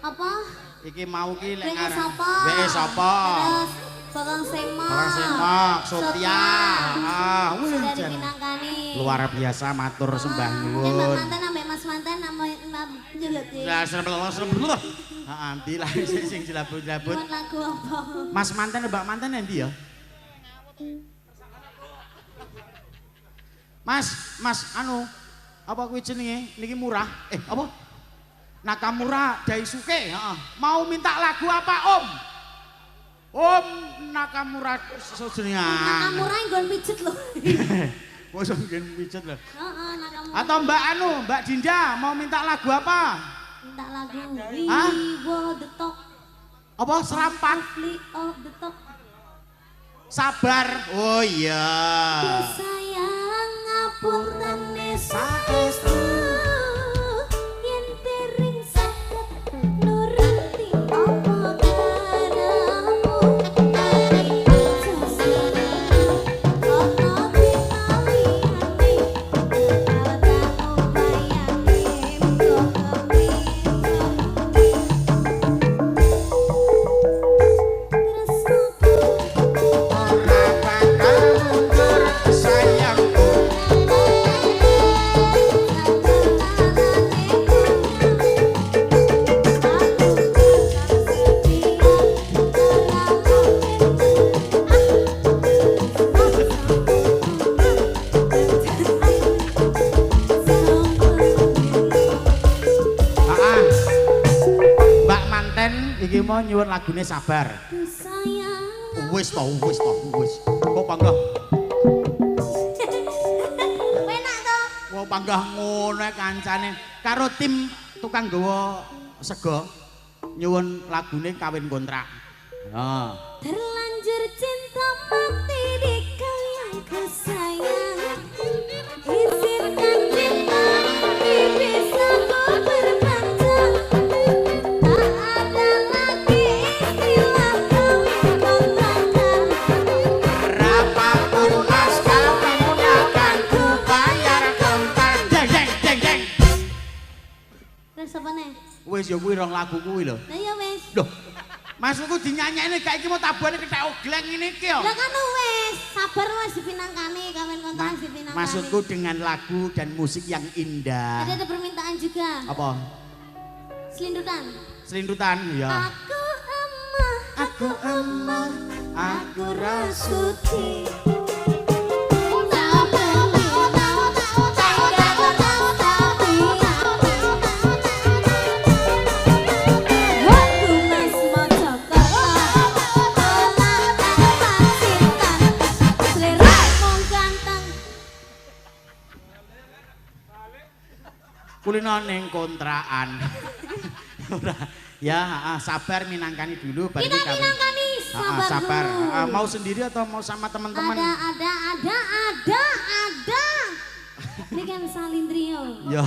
Apa? Iki mau ki lek WE sapa? WE sapa? Terus Bakang Semak. Bakang Semak, Sotia. Wih, Dari jan. Pinangkani. Luar biasa matur sembah Mbak nyuwun. mantan ambek Mas mantan nama jelut iki. Lah serem. Heeh, ndi lah sing jilabut-jilabut. Buat lagu apa? Mas mantan Mbak mantan endi ya? Mas anu apa kuwi jenenge? Niki murah. Apa? Nakamura Daisuke, heeh. Mau minta lagu apa, Om? Om Nakamura jenenge. Nakamura nggon pijet lho. Wes nggon pijet lho. Heeh, Nakamura. Atau Mbak anu, Mbak Dinda mau minta lagu apa? Minta lagu Hah? We the Talk. Apa serampan? Flee of the Talk. Sabar. Oh iya. Sayang ngapunten saestu yen tering saged nuruti apa karamu ari sesane ana pinalihane kata ubayane kok Mbak Manten iki mau nyuwun lagune Sabar. sayang Wis to. Kok panggah. enak to Kok panggah ngono kancane karo tim tukang gawa sego nyuwun lagune kawin kontrak. Heeh. terlanjur cinta mati di kalianku sayang izinkan cinta ini bisa ku berpanjang tak ada lagi istilah kawin kontrak Berapapun mas kawin akan ku bayar kontrak. Deng. terus apa nih? Wis ya kuwi rong lagu kuwi lho. Nah ya wes Loh. Masukku dinyanyekne gak iki mau tabuhane kethek ogleng ngene iki ya. lah kan wes sabar wes dipinangkani kawin kontrak dipinangkani Maksudku dengan lagu dan musik yang indah. ada permintaan juga Apa? selindutan Selindutan ya. aku emah aku rasuti Kulino ning kontrakan. Ora. Ya, sabar minangkani dulu baru Kita kawin. minangkani sabar, Sabar. dulu. Mau sendiri atau mau sama teman-teman? Ada. Ini kan salin trio. Ya.